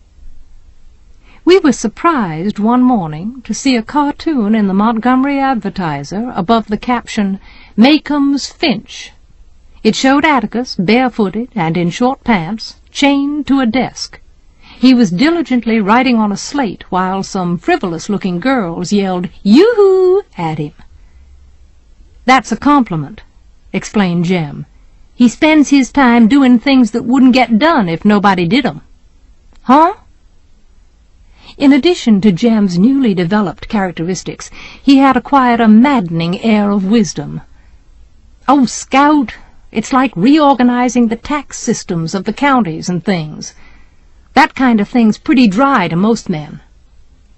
We were surprised one morning to see a cartoon in the Montgomery Advertiser above the caption, "Makeham's Finch." It showed Atticus, barefooted and in short pants, chained to a desk. He was diligently writing on a slate while some frivolous-looking girls yelled, "Yoo-hoo!" at him. "That's a compliment," explained Jem. "He spends his time doing things that wouldn't get done if nobody did 'em." "Huh?" In addition to Jem's newly developed characteristics, he had acquired a maddening air of wisdom. "Oh, Scout, it's like reorganizing the tax systems of the counties and things. That kind of thing's pretty dry to most men."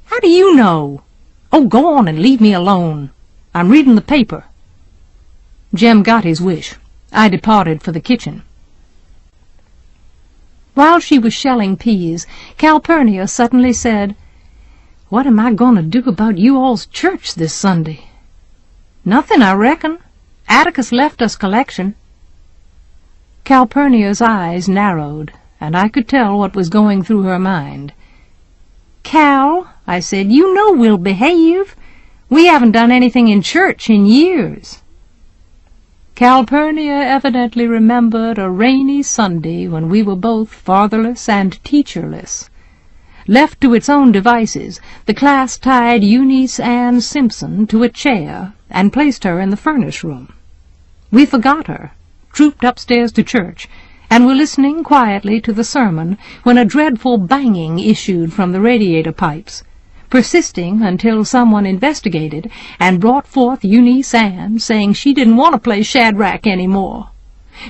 "How do you know?" "Oh, go on and leave me alone. I'm reading the paper." Jem got his wish. I departed for the kitchen. While she was shelling peas, Calpurnia suddenly said, "What am I going to do about you-all's church this Sunday?" "Nothing, I reckon. Atticus left us collection." Calpurnia's eyes narrowed, and I could tell what was going through her mind. "Cal," I said, "you know we'll behave. We haven't done anything in church in years." Calpurnia evidently remembered a rainy Sunday when we were both fatherless and teacherless. Left to its own devices, the class tied Eunice Ann Simpson to a chair and placed her in the furnace room. We forgot her, trooped upstairs to church, and were listening quietly to the sermon when a dreadful banging issued from the radiator pipes, persisting until someone investigated and brought forth Eunice Ann, saying she didn't want to play Shadrach any more.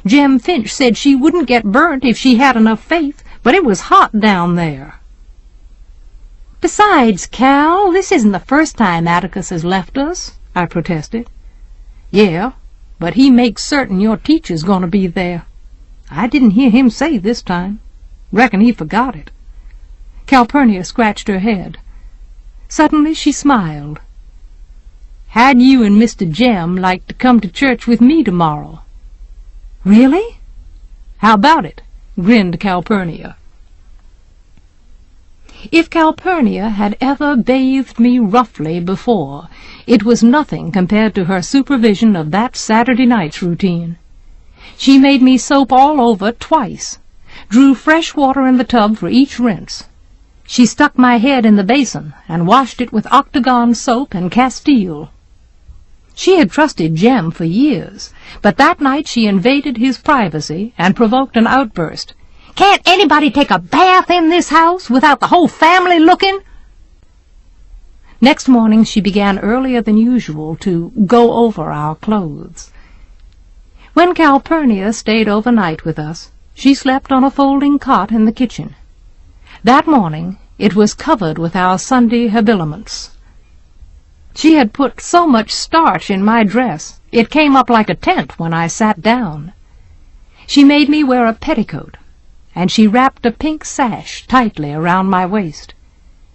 Jem Finch said she wouldn't get burnt if she had enough faith, but it was hot down there. "Besides, Cal, this isn't the first time Atticus has left us," I protested. "Yeah, but he makes certain your teacher's going to be there. I didn't hear him say this time. Reckon he forgot it." Calpurnia scratched her head. Suddenly she smiled. "How'd you and Mr. Jem like to come to church with me tomorrow?" "Really?" "How about it?" grinned Calpurnia. If Calpurnia had ever bathed me roughly before, it was nothing compared to her supervision of that Saturday night's routine. She made me soap all over twice, drew fresh water in the tub for each rinse. She stuck my head in the basin and washed it with Octagon soap and Castile. She had trusted Jem for years, but that night she invaded his privacy and provoked an outburst. "Can't anybody take a bath in this house without the whole family looking?" Next morning she began earlier than usual to go over our clothes. When Calpurnia stayed overnight with us, she slept on a folding cot in the kitchen. That morning it was covered with our Sunday habiliments. She had put so much starch in my dress it came up like a tent when I sat down. She made me wear a petticoat, and she wrapped a pink sash tightly around my waist.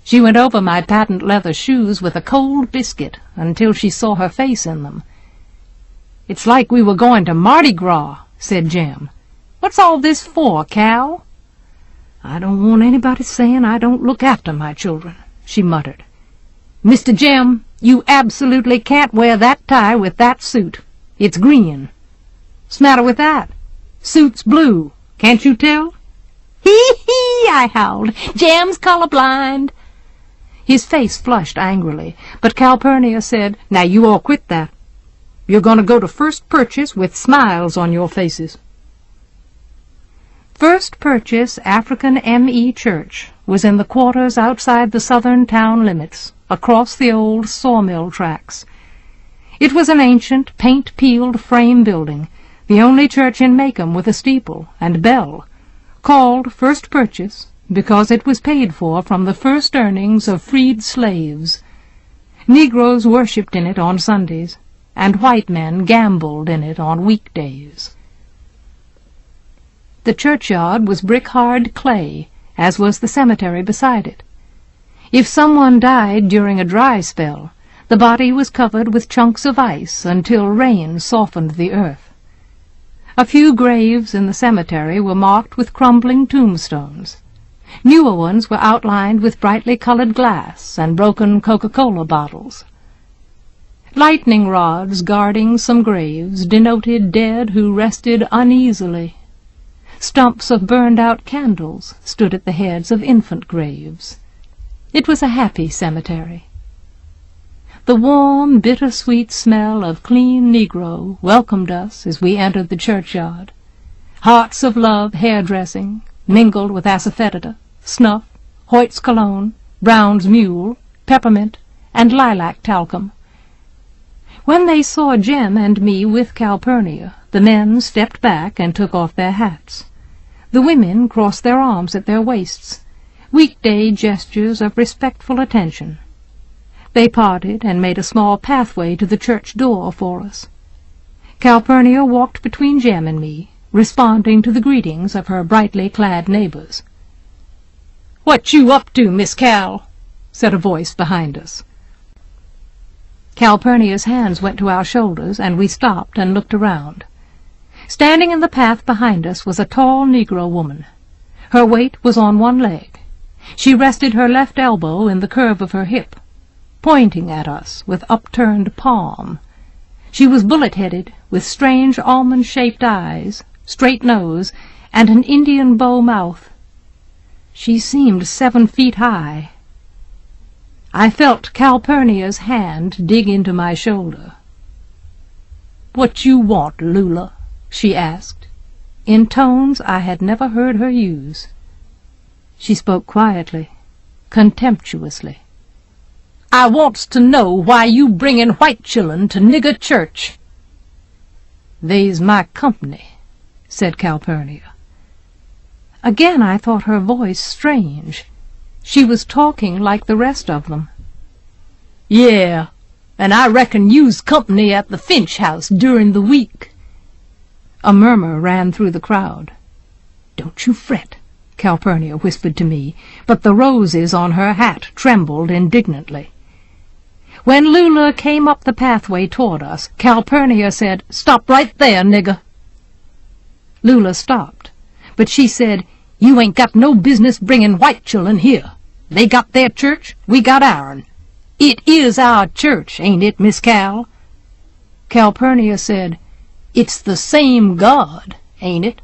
She went over my patent leather shoes with a cold biscuit until she saw her face in them. "It's like we were going to Mardi Gras," said Jem. "What's all this for, Cal?" "I don't want anybody saying I don't look after my children," she muttered. "Mr. Jem, you absolutely can't wear that tie with that suit. It's green." "What's the matter with that?" "Suit's blue. Can't you tell?" "Hee-hee!" I howled. "Jem's colorblind." His face flushed angrily, but Calpurnia said, "Now you all quit that. You're going to go to First Purchase with smiles on your faces." First Purchase African M.E. Church was in the quarters outside the southern town limits, across the old sawmill tracks. It was an ancient, paint-peeled frame building, the only church in Macomb with a steeple and bell, called First Purchase because it was paid for from the first earnings of freed slaves. Negroes worshipped in it on Sundays, and white men gambled in it on weekdays. The churchyard was brick-hard clay, as was the cemetery beside it. If someone died during a dry spell, the body was covered with chunks of ice until rain softened the earth. A few graves in the cemetery were marked with crumbling tombstones. Newer ones were outlined with brightly colored glass and broken Coca-Cola bottles. Lightning rods guarding some graves denoted dead who rested uneasily. Stumps of burned-out candles stood at the heads of infant graves. It was a happy cemetery. The warm, bitter-sweet smell of clean Negro welcomed us as we entered the churchyard. Hearts of Love hairdressing mingled with asafoetida, snuff, Hoyt's cologne, Brown's mule, peppermint, and lilac talcum. When they saw Jem and me with Calpurnia, the men stepped back and took off their hats. The women crossed their arms at their waists, weekday gestures of respectful attention. They parted and made a small pathway to the church door for us. Calpurnia walked between Jem and me, responding to the greetings of her brightly clad neighbors. "What you up to, Miss Cal?" said a voice behind us. Calpurnia's hands went to our shoulders, and we stopped and looked around. Standing in the path behind us was a tall Negro woman. Her weight was on one leg. She rested her left elbow in the curve of her hip, pointing at us with upturned palm. She was bullet-headed, with strange almond-shaped eyes, straight nose, and an Indian bow mouth. She seemed 7 feet high. I felt Calpurnia's hand dig into my shoulder. "What you want, Lula?" she asked, in tones I had never heard her use. She spoke quietly, contemptuously. "I wants to know why you bringin' white chillun to nigger church." "They's my company," said Calpurnia. Again I thought her voice strange. She was talking like the rest of them. "Yeah, and I reckon you's company at the Finch house during the week." A murmur ran through the crowd. "Don't you fret," Calpurnia whispered to me, but the roses on her hat trembled indignantly. When Lula came up the pathway toward us, Calpurnia said, "Stop right there, nigger." Lula stopped, but she said, "You ain't got no business bringin' white chillun here. They got their church, we got ourn. It is our church, ain't it, Miss Cal?" Calpurnia said, "It's the same God, ain't it?"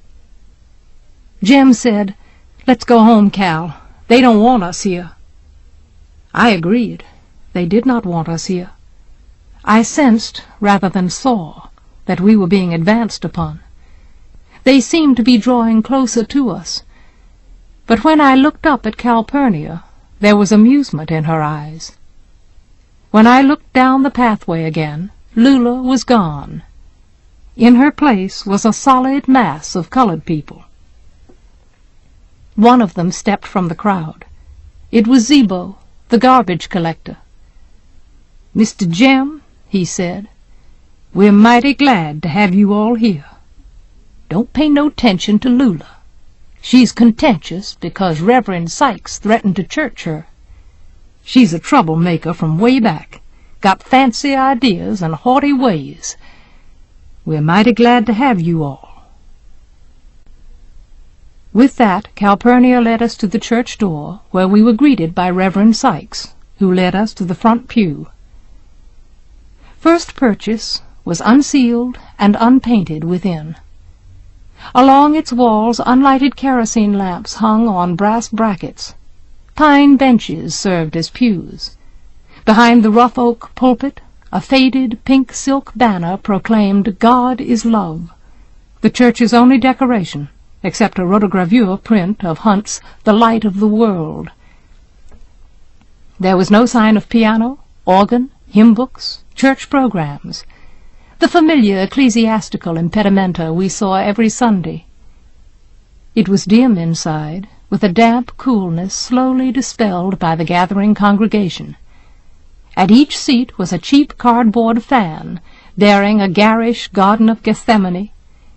Jem said, "Let's go home, Cal. They don't want us here." I agreed. They did not want us here. I sensed, rather than saw, that we were being advanced upon. They seemed to be drawing closer to us. But when I looked up at Calpurnia, there was amusement in her eyes. When I looked down the pathway again, Lula was gone. In her place was a solid mass of colored people. One of them stepped from the crowd. It was Zebo, the garbage collector. "Mr. Jem," he said, "we're mighty glad to have you all here. Don't pay no attention to Lula. She's contentious because Reverend Sykes threatened to church her. She's a troublemaker from way back. Got fancy ideas and haughty ways. We're mighty glad to have you all." With that, Calpurnia led us to the church door, where we were greeted by Reverend Sykes, who led us to the front pew. First Purchase was unsealed and unpainted within. Along its walls unlighted kerosene lamps hung on brass brackets. Pine benches served as pews. Behind the rough oak pulpit, a faded pink silk banner proclaimed "God is Love," the church's only decoration, except a rotogravure print of Hunt's "The Light of the World." There was no sign of piano, organ, hymn books, church programs, the familiar ecclesiastical impedimenta we saw every Sunday. It was dim inside, with a damp coolness slowly dispelled by the gathering congregation. At each seat was a cheap cardboard fan, bearing a garish Garden of Gethsemane,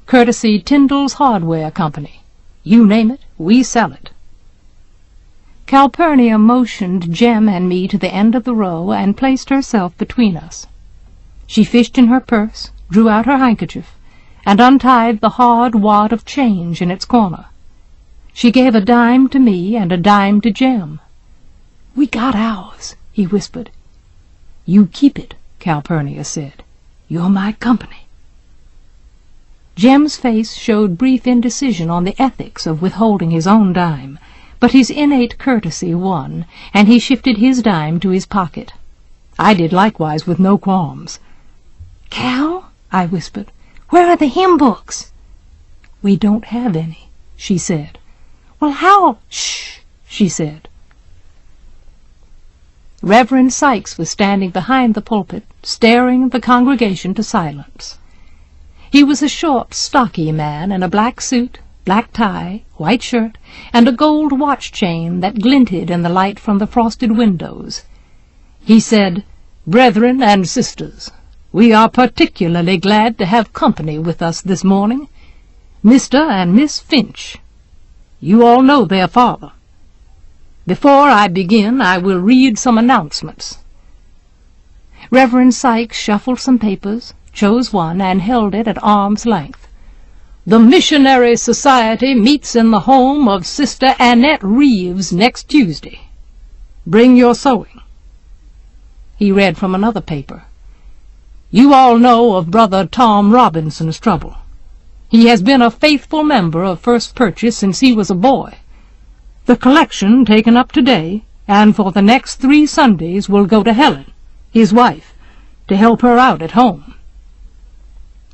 courtesy Tyndall's Hardware Company. You name it, we sell it. Calpurnia motioned Jem and me to the end of the row and placed herself between us. She fished in her purse, drew out her handkerchief, and untied the hard wad of change in its corner. She gave a dime to me and a dime to Jem. "We got ours," he whispered. "You keep it," Calpurnia said. "You're my company." Jem's face showed brief indecision on the ethics of withholding his own dime, but his innate courtesy won, and he shifted his dime to his pocket. I did likewise with no qualms. "Cal," I whispered, "where are the hymn books?" "We don't have any," she said. "Well, how—" "Shh," she said. Reverend Sykes was standing behind the pulpit, staring the congregation to silence. He was a short, stocky man in a black suit, black tie, white shirt, and a gold watch chain that glinted in the light from the frosted windows. He said, "Brethren and sisters, we are particularly glad to have company with us this morning. Mr. and Miss Finch. You all know their father. Before I begin, I will read some announcements." Reverend Sykes shuffled some papers, chose one, and held it at arm's length. "The Missionary Society meets in the home of Sister Annette Reeves next Tuesday. Bring your sewing." He read from another paper. "You all know of Brother Tom Robinson's trouble. He has been a faithful member of First Purchase since he was a boy. The collection taken up today, and for the next 3 Sundays, will go to Helen, his wife, to help her out at home."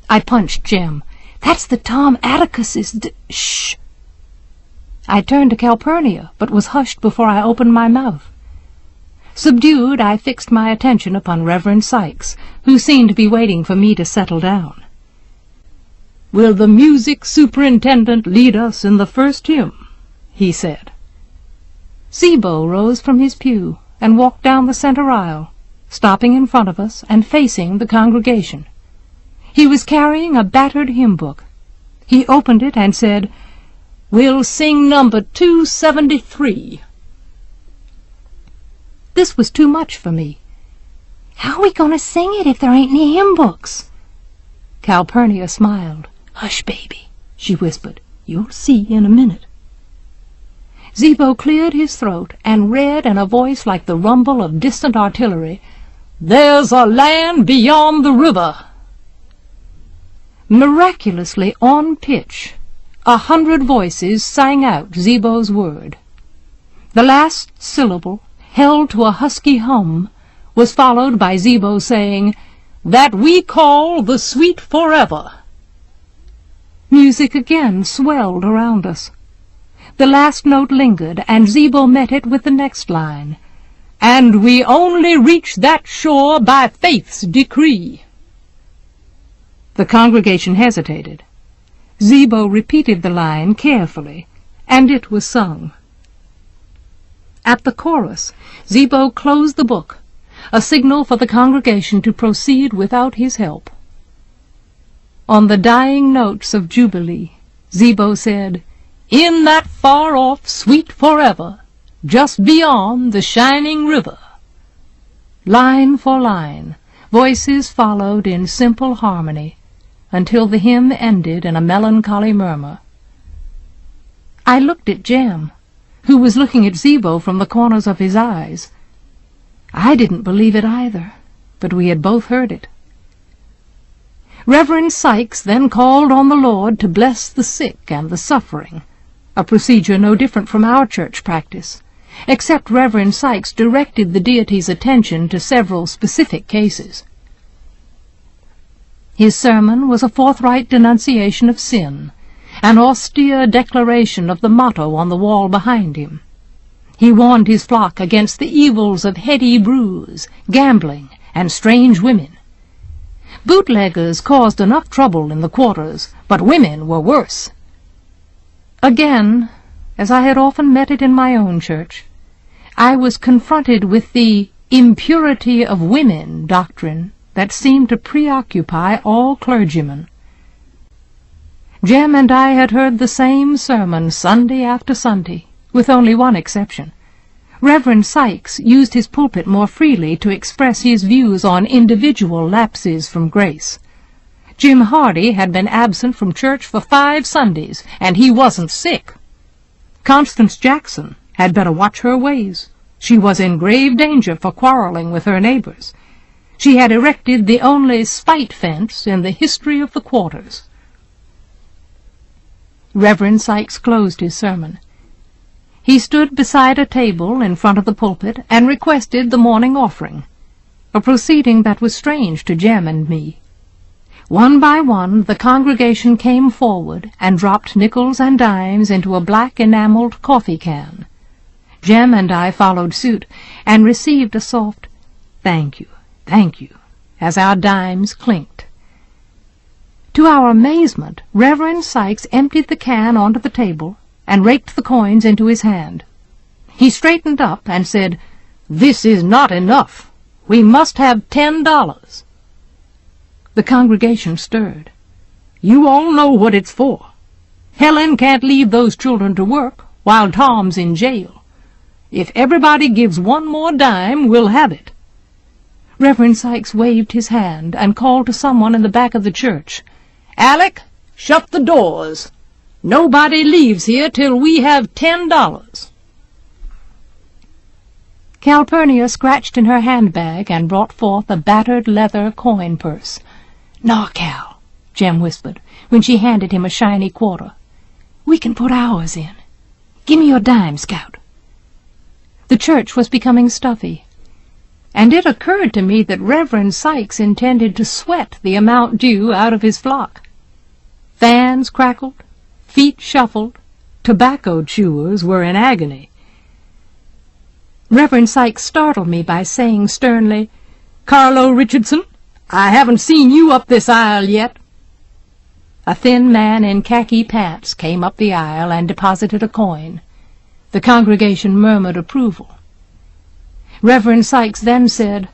I punched Jem. "That's the Tom Atticus's shh!" I turned to Calpurnia, but was hushed before I opened my mouth. Subdued, I fixed my attention upon Reverend Sykes, who seemed to be waiting for me to settle down. "Will the music superintendent lead us in the first hymn?" he said. Zebo rose from his pew and walked down the center aisle, stopping in front of us and facing the congregation. He was carrying a battered hymn book. He opened it and said, "We'll sing number 273. This was too much for me. "How are we going to sing it if there ain't any hymn books?" Calpurnia smiled. "Hush, baby," she whispered. "You'll see in a minute." Zebo cleared his throat and read in a voice like the rumble of distant artillery, "There's a land beyond the river." Miraculously on pitch, 100 voices sang out Zebo's word. The last syllable, held to a husky hum, was followed by Zebo saying, "That we call the sweet forever." Music again swelled around us. The last note lingered, and Zebo met it with the next line, "And we only reach that shore by faith's decree." The congregation hesitated. Zebo repeated the line carefully, and it was sung. At the chorus, Zebo closed the book, a signal for the congregation to proceed without his help. On the dying notes of jubilee, Zebo said, "In that far-off sweet forever, just beyond the shining river, Line for line, voices followed in simple harmony, until the hymn ended in a melancholy murmur. I looked at Jem, who was looking at Zebo from the corners of his eyes. I didn't believe it either, but we had both heard it. Reverend Sykes then called on the Lord to bless the sick and the suffering, a procedure no different from our church practice, except Reverend Sykes directed the deity's attention to several specific cases. His sermon was a forthright denunciation of sin, an austere declaration of the motto on the wall behind him. He warned his flock against the evils of heady brews, gambling, and strange women. Bootleggers caused enough trouble in the quarters, but women were worse. Again, as I had often met it in my own church, I was confronted with the impurity of women doctrine that seemed to preoccupy all clergymen. Jem and I had heard the same sermon Sunday after Sunday, with only one exception. Reverend Sykes used his pulpit more freely to express his views on individual lapses from grace. Jim Hardy had been absent from church for 5 Sundays, and he wasn't sick. Constance Jackson had better watch her ways. She was in grave danger for quarreling with her neighbors. She had erected the only spite fence in the history of the quarters. Reverend Sykes closed his sermon. He stood beside a table in front of the pulpit and requested the morning offering, a proceeding that was strange to Jem and me. One by one the congregation came forward and dropped nickels and dimes into a black enameled coffee can. Jem and I followed suit and received a soft thank you, as our dimes clinked. To our amazement, Reverend Sykes emptied the can onto the table and raked the coins into his hand. He straightened up and said, "This is not enough. We must have $10. The congregation stirred. "You all know what it's for. Helen can't leave those children to work while Tom's in jail. If everybody gives one more dime, we'll have it." Reverend Sykes waved his hand and called to someone in the back of the church, "Alec, shut the doors. Nobody leaves here till we have $10. Calpurnia scratched in her handbag and brought forth a battered leather coin purse. "Now, Cal," Jem whispered, when she handed him a shiny quarter. "We can put ours in. Give me your dime, Scout." The church was becoming stuffy, and it occurred to me that Reverend Sykes intended to sweat the amount due out of his flock. Fans crackled, feet shuffled, tobacco chewers were in agony. Reverend Sykes startled me by saying sternly, "Carlo Richardson, I haven't seen you up this aisle yet." A thin man in khaki pants came up the aisle and deposited a coin. The congregation murmured approval. Reverend Sykes then said,